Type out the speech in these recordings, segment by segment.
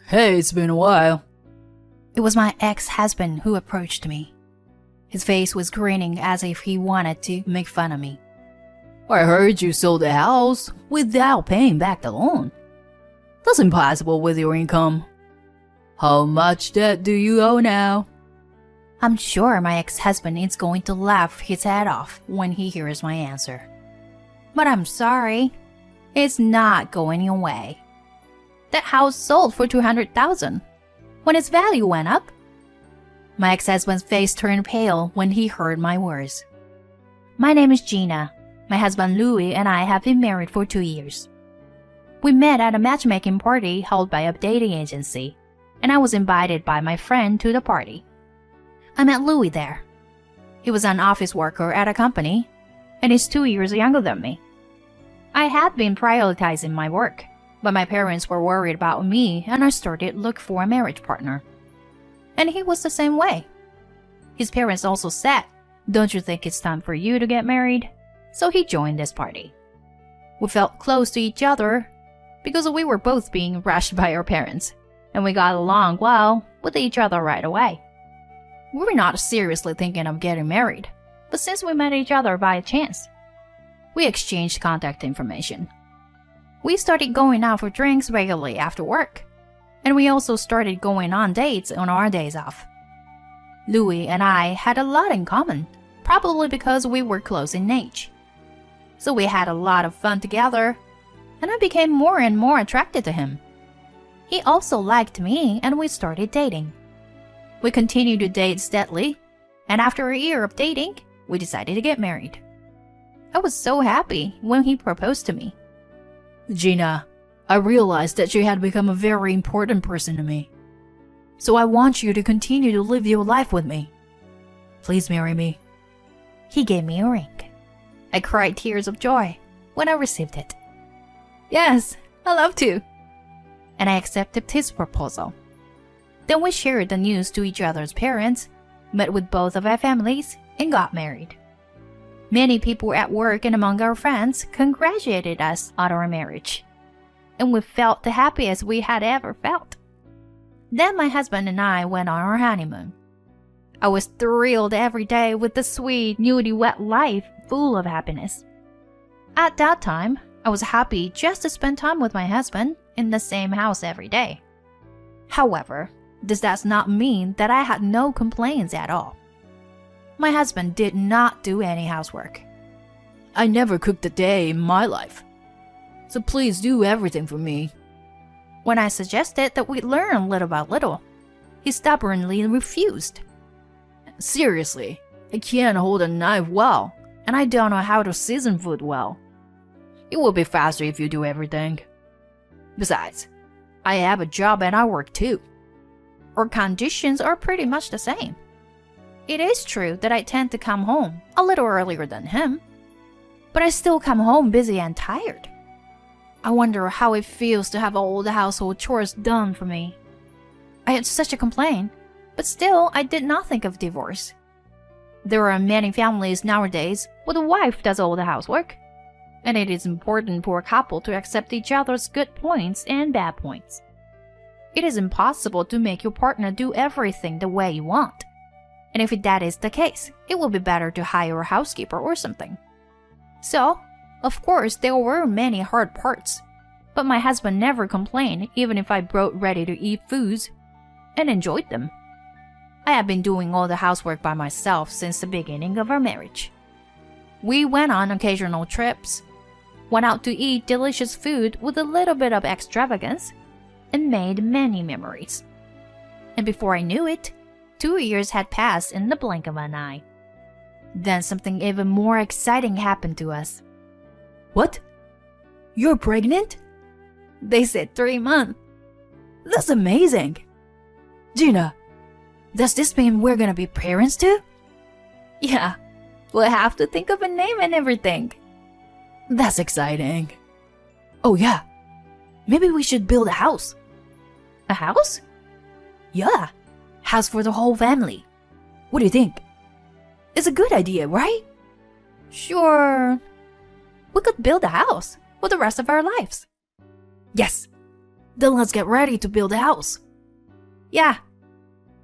Hey, it's been a while. It was my ex-husband who approached me. His face was grinning as if he wanted to make fun of me. I heard you sold the house without paying back the loan. That's impossible with your income. How much debt do you owe now? I'm sure my ex-husband is going to laugh his head off when he hears my answer. But I'm sorry. It's not going away. That house sold for $200,000 when its value went up. My ex-husband's face turned pale when he heard my words. My name is Gina. My husband Louis and I have been married for 2 years. We met at a matchmaking party held by a dating agency, and I was invited by my friend to the party. I met Louis there. He was an office worker at a company, and he's 2 years younger than me. I had been prioritizing my work, but my parents were worried about me and I started to look for a marriage partner. And he was the same way. His parents also said, "Don't you think it's time for you to get married?" So he joined this party. We felt close to each other because we were both being rushed by our parents, and we got along well with each other right away. We were not seriously thinking of getting married, but since we met each other by chance, we exchanged contact information. We started going out for drinks regularly after work, and we also started going on dates on our days off. Louis and I had a lot in common, probably because we were close in age. So we had a lot of fun together, and I became more and more attracted to him. He also liked me, and we started dating. We continued to date steadily, and after a year of dating, we decided to get married. I was so happy when he proposed to me. Gina, I realized that you had become a very important person to me. So I want you to continue to live your life with me. Please marry me. He gave me a ring. I cried tears of joy when I received it. Yes, I love to. And I accepted his proposal. Then we shared the news to each other's parents, met with both of our families, and got married. Many people at work and among our friends congratulated us on our marriage, and we felt the happiest we had ever felt. Then my husband and I went on our honeymoon. I was thrilled every day with the sweet, newlywed life full of happiness. At that time, I was happy just to spend time with my husband in the same house every day. However, this does not mean that I had no complaints at all. My husband did not do any housework. I never cooked a day in my life. So please do everything for me. When I suggested that we learn little by little, he stubbornly refused. Seriously, I can't hold a knife well, and I don't know how to season food well. It will be faster if you do everything. Besides, I have a job and I work too. Our conditions are pretty much the same. It is true that I tend to come home a little earlier than him, but I still come home busy and tired. I wonder how it feels to have all the household chores done for me. I had such a complaint, but still I did not think of divorce. There are many families nowadays where the wife does all the housework, and it is important for a couple to accept each other's good points and bad points. It is impossible to make your partner do everything the way you want. And if that is the case, it will be better to hire a housekeeper or something. So, of course, there were many hard parts, but my husband never complained even if I brought ready-to-eat foods and enjoyed them. I have been doing all the housework by myself since the beginning of our marriage. We went on occasional trips, went out to eat delicious food with a little bit of extravagance, and made many memories. And before I knew it, 2 years had passed in the blink of an eye. Then something even more exciting happened to us. What? You're pregnant? They said 3 months. That's amazing. Gina, does this mean we're gonna be parents too? Yeah, we'll have to think of a name and everything. That's exciting. Oh yeah, maybe we should build a house. A house? Yeah, house for the whole family. What do you think? It's a good idea, right? Sure. We could build a house for the rest of our lives. Yes. Then let's get ready to build the house. Yeah.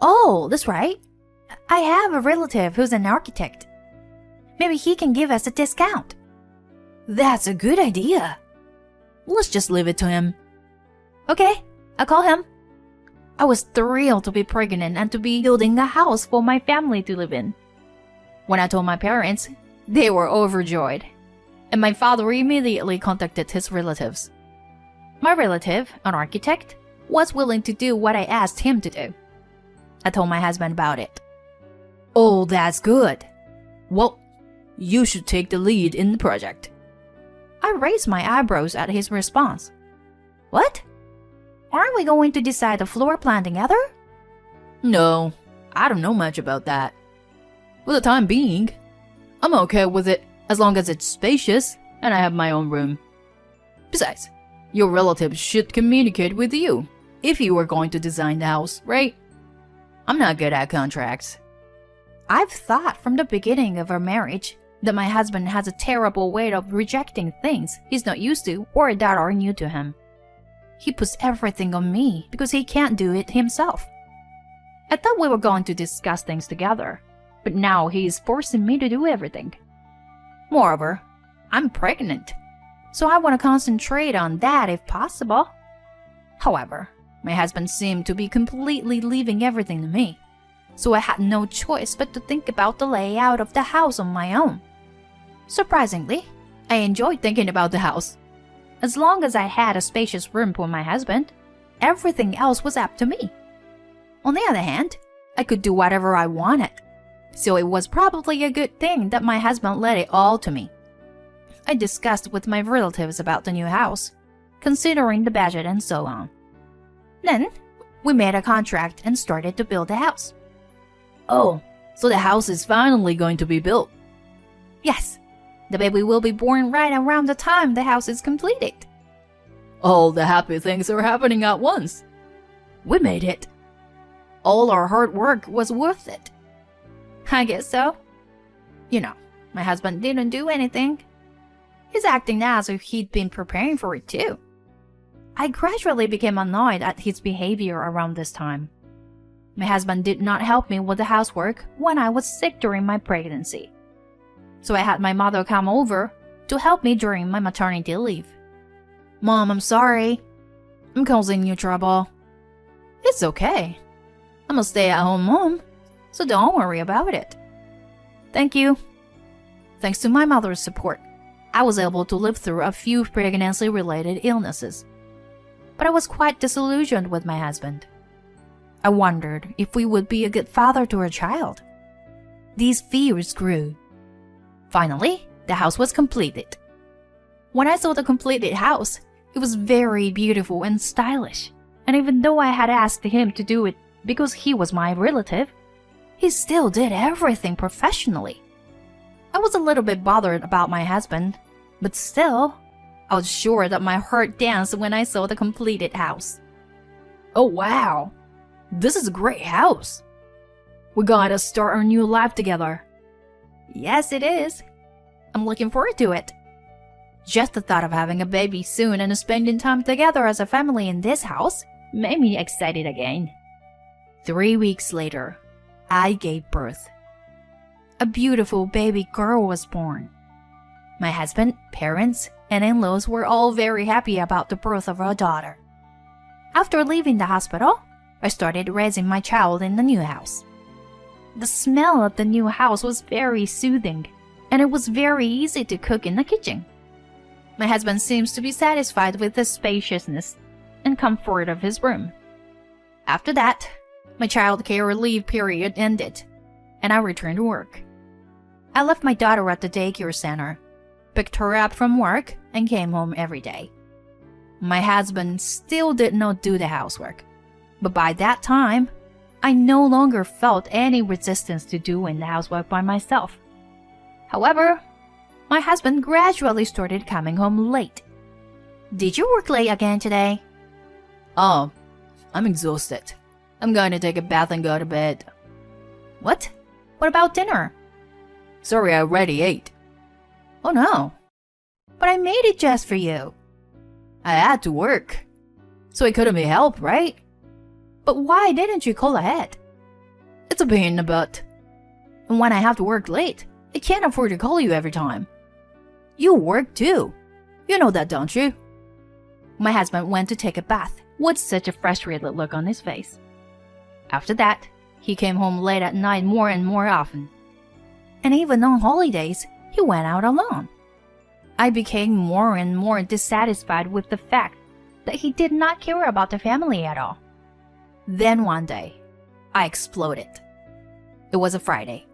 Oh, that's right. I have a relative who's an architect. Maybe he can give us a discount. That's a good idea. Let's just leave it to him. Okay, I'll call him. I was thrilled to be pregnant and to be building a house for my family to live in. When I told my parents, they were overjoyed, and my father immediately contacted his relatives. My relative, an architect, was willing to do what I asked him to do. I told my husband about it. Oh, that's good. Well, you should take the lead in the project. I raised my eyebrows at his response. What? Aren't we going to decide the floor plan together? No, I don't know much about that. For the time being, I'm okay with it as long as it's spacious and I have my own room. Besides, your relatives should communicate with you if you were going to design the house, right? I'm not good at contracts. I've thought from the beginning of our marriage that my husband has a terrible way of rejecting things he's not used to or that are new to him. He puts everything on me because he can't do it himself. I thought we were going to discuss things together, but now he's forcing me to do everything. Moreover, I'm pregnant, so I want to concentrate on that if possible. However, my husband seemed to be completely leaving everything to me, so I had no choice but to think about the layout of the house on my own. Surprisingly, I enjoyed thinking about the house. As long as I had a spacious room for my husband, everything else was up to me. On the other hand, I could do whatever I wanted, so it was probably a good thing that my husband let it all to me. I discussed with my relatives about the new house, considering the budget and so on. Then, we made a contract and started to build the house. Oh, so the house is finally going to be built. Yes, the baby will be born right around the time the house is completed. All the happy things are happening at once. We made it. All our hard work was worth it. I guess so. You know, my husband didn't do anything. He's acting as if he'd been preparing for it too. I gradually became annoyed at his behavior around this time. My husband did not help me with the housework when I was sick during my pregnancy. So I had my mother come over to help me during my maternity leave. Mom, I'm sorry. I'm causing you trouble. It's okay. I'm a stay-at-home mom, so don't worry about it. Thank you. Thanks to my mother's support, I was able to live through a few pregnancy-related illnesses. But I was quite disillusioned with my husband. I wondered if we would be a good father to our child. These fears grew. Finally, the house was completed. When I saw the completed house, it was very beautiful and stylish. And even though I had asked him to do it because he was my relative, he still did everything professionally. I was a little bit bothered about my husband, but still, I was sure that my heart danced when I saw the completed house. Oh wow, this is a great house. We gotta start our new life together. Yes, it is. I'm looking forward to it. Just the thought of having a baby soon and spending time together as a family in this house made me excited again. 3 weeks later, I gave birth. A beautiful baby girl was born. My husband, parents, and in-laws were all very happy about the birth of our daughter. After leaving the hospital, I started raising my child in the new house. The smell of the new house was very soothing, and it was very easy to cook in the kitchen. My husband seems to be satisfied with the spaciousness and comfort of his room. After that, my child care leave period ended, and I returned to work. I left my daughter at the daycare center, picked her up from work, and came home every day. My husband still did not do the housework, but by that time, I no longer felt any resistance to doing the housework by myself. However, my husband gradually started coming home late. Did you work late again today? Oh, I'm exhausted. I'm going to take a bath and go to bed. What? What about dinner? Sorry, I already ate. Oh no. But I made it just for you. I had to work. So it couldn't be helped, right? But why didn't you call ahead? It's a pain in the butt. And when I have to work late, I can't afford to call you every time. You work too. You know that, don't you? My husband went to take a bath with such a frustrated look on his face. After that, he came home late at night more and more often. And even on holidays, he went out alone. I became more and more dissatisfied with the fact that he did not care about the family at all. Then one day, I exploded. It was a Friday.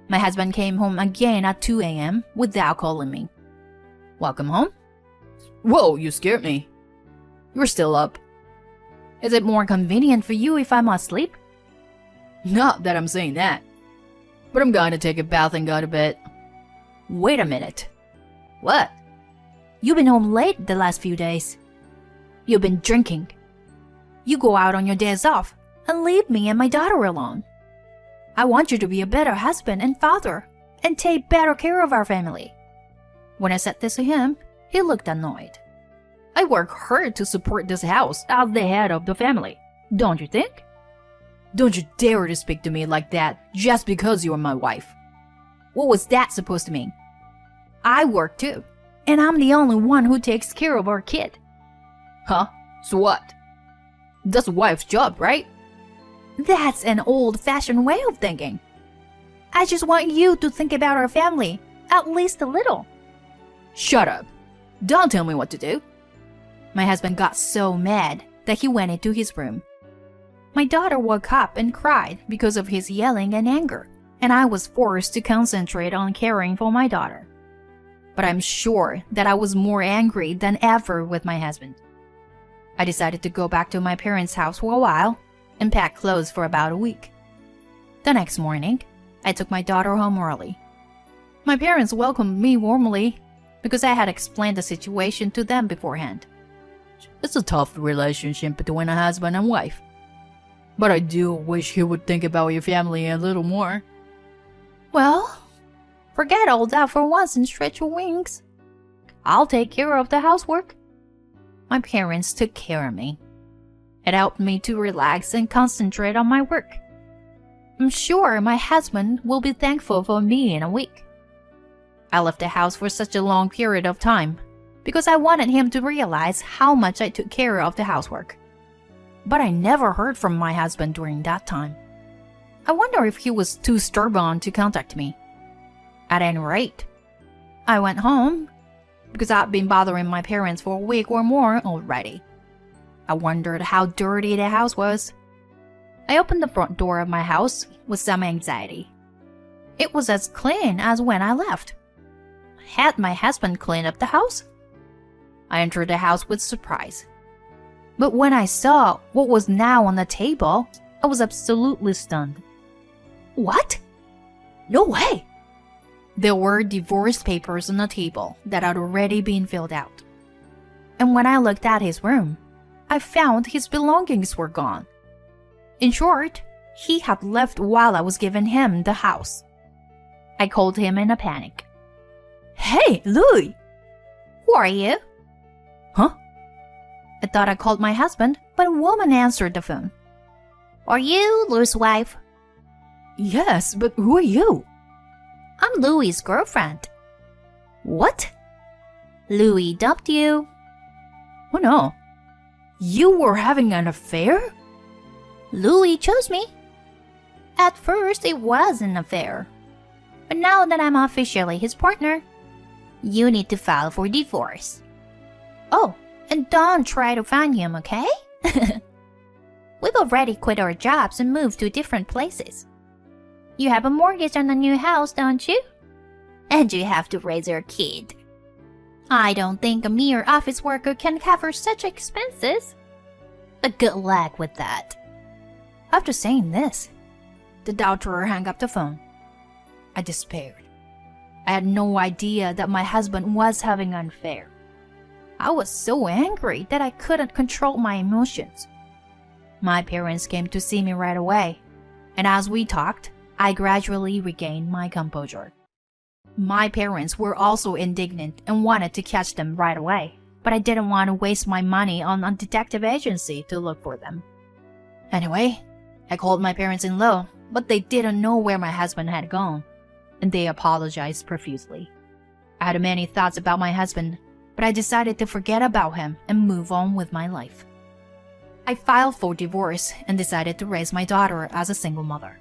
My husband came home again at 2 a.m. without calling me. Welcome home? Whoa, you scared me. You're still up. Is it more convenient for you if I'm asleep? Not that I'm saying that. But I'm going to take a bath and go to bed. Wait a minute. What? You've been home late the last few days. You've been drinking. You go out on your days off and leave me and my daughter alone. I want you to be a better husband and father and take better care of our family. When I said this to him, he looked annoyed. I work hard to support this house as the head of the family, don't you think? Don't you dare to speak to me like that just because you are my wife. What was that supposed to mean? I work too, and I'm the only one who takes care of our kid. Huh? So what? That's a wife's job, right? That's an old-fashioned way of thinking. I just want you to think about our family, at least a little. Shut up. Don't tell me what to do. My husband got so mad that he went into his room. My daughter woke up and cried because of his yelling and anger, and I was forced to concentrate on caring for my daughter. But I'm sure that I was more angry than ever with my husband. I decided to go back to my parents' house for a while and pack clothes for about a week. The next morning, I took my daughter home early. My parents welcomed me warmly because I had explained the situation to them beforehand. It's a tough relationship between a husband and wife. But I do wish he would think about your family a little more. Well, forget all that for once and stretch your wings. I'll take care of the housework. My parents took care of me. It helped me to relax and concentrate on my work. I'm sure my husband will be thankful for me in a week. I left the house for such a long period of time because I wanted him to realize how much I took care of the housework. But I never heard from my husband during that time. I wonder if he was too stubborn to contact me. At any rate, I went home because I'd been bothering my parents for a week or more already. I wondered how dirty the house was. I opened the front door of my house with some anxiety. It was as clean as when I left. Had my husband cleaned up the house? I entered the house with surprise. But when I saw what was now on the table, I was absolutely stunned. What? No way! There were divorce papers on the table that had already been filled out. And when I looked at his room, I found his belongings were gone. In short, he had left while I was giving him the house. I called him in a panic. Hey, Louis! Who are you? Huh? I thought I called my husband, but a woman answered the phone. Are you Louis' wife? Yes, but who are you? I'm Louis' girlfriend. What? Louis dumped you? Oh no. You were having an affair? Louis chose me. At first, it was an affair. But now that I'm officially his partner, you need to file for divorce. Oh, and don't try to find him, okay? We've already quit our jobs and moved to different places. You have a mortgage on the new house, don't you? And you have to raise your kid. I don't think a mere office worker can cover such expenses. But good luck with that. After saying this, the doctor hung up the phone. I despaired. I had no idea that my husband was having an affair. I was so angry that I couldn't control my emotions. My parents came to see me right away, and as we talked, I gradually regained my composure. My parents were also indignant and wanted to catch them right away. but I didn't want to waste my money on a detective agency to look for them. Anyway, I called my parents-in-law, but they didn't know where my husband had gone, and they apologized profusely. I had many thoughts about my husband, but I decided to forget about him and move on with my life. I filed for divorce and decided to raise my daughter as a single mother.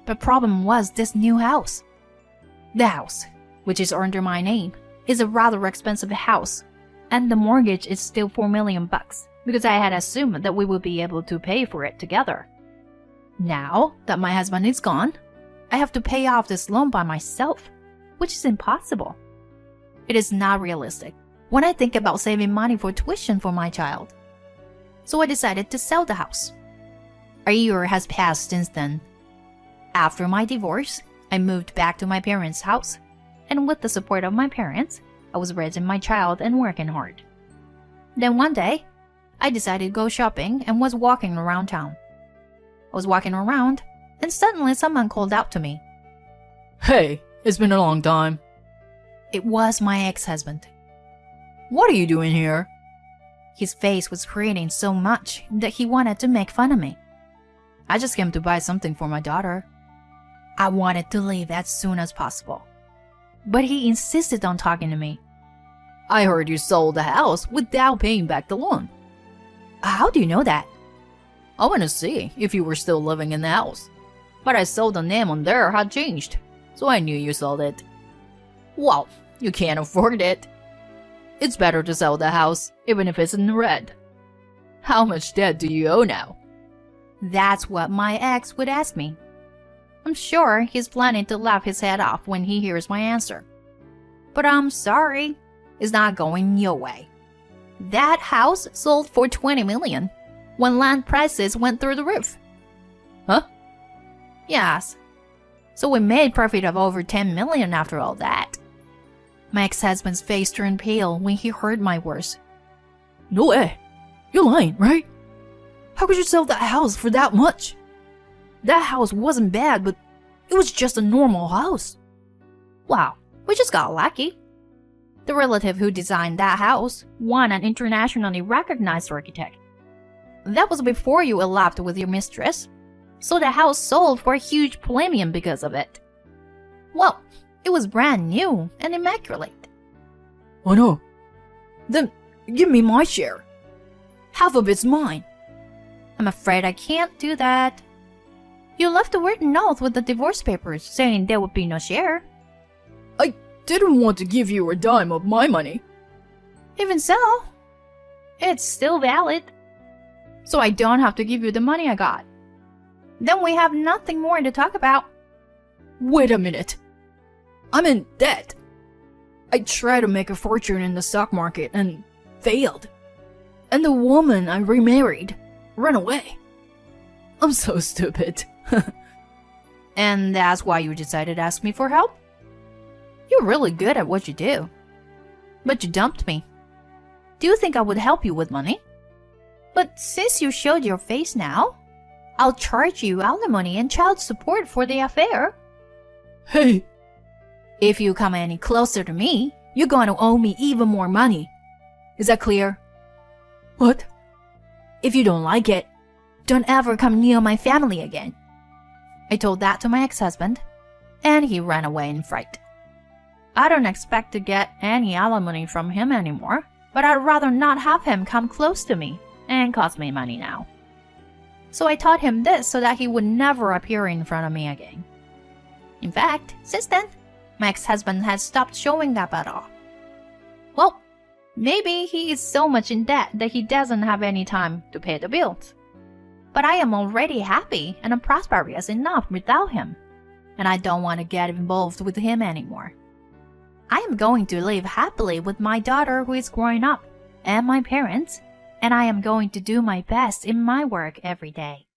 The problem was this new house. The house, which is under my name, is a rather expensive house, and the mortgage is still $4 million because I had assumed that we would be able to pay for it together. Now that my husband is gone, I have to pay off this loan by myself, which is impossible. It is not realistic when I think about saving money for tuition for my child. So I decided to sell the house. A year has passed since then. After my divorce, I moved back to my parents' house, and with the support of my parents, I was raising my child and working hard. Then one day, I decided to go shopping and was walking around town. I was walking around, and suddenly someone called out to me. Hey, it's been a long time. It was my ex-husband. What are you doing here? His face was grinning so much that he wanted to make fun of me. I just came to buy something for my daughter. I wanted to leave as soon as possible, but he insisted on talking to me. I heard you sold the house without paying back the loan. How do you know that? I want to see if you were still living in the house. But I saw the name on there had changed, so I knew you sold it. Well, you can't afford it. It's better to sell the house, even if it's in red. How much debt do you owe now? That's what my ex would ask me. I'm sure he's planning to laugh his head off when he hears my answer. But I'm sorry, it's not going your way. That house sold for $20 million when land prices went through the roof. Huh? Yes. So we made profit of over $10 million after all that. My ex-husband's face turned pale when he heard my words. No way. You're lying, right? How could you sell that house for that much? That house wasn't bad, but it was just a normal house. Wow, we just got lucky. The relative who designed that house won an internationally recognized architect. That was before you eloped with your mistress, so the house sold for a huge premium because of it. Well, it was brand new and immaculate. Oh no. Then give me my share. Half of it's mine. I'm afraid I can't do that. You left a written note with the divorce papers saying there would be no share. I didn't want to give you a dime of my money. Even so, it's still valid. So I don't have to give you the money I got. Then we have nothing more to talk about. Wait a minute. I'm in debt. I tried to make a fortune in the stock market and failed. And the woman I remarried ran away. I'm so stupid. And that's why you decided to ask me for help? You're really good at what you do. But you dumped me. Do you think I would help you with money? But since you showed your face now, I'll charge you alimony and child support for the affair. Hey! If you come any closer to me, you're going to owe me even more money. Is that clear? What? If you don't like it, don't ever come near my family again. I told that to my ex-husband, and he ran away in fright. I don't expect to get any alimony from him anymore, but I'd rather not have him come close to me and cost me money now. So I taught him this so that he would never appear in front of me again. In fact, since then, my ex-husband has stopped showing up at all. Well, maybe he is so much in debt that he doesn't have any time to pay the bills. But I am already happy and prosperous enough without him, and I don't want to get involved with him anymore. I am going to live happily with my daughter who is growing up, and my parents, and I am going to do my best in my work every day.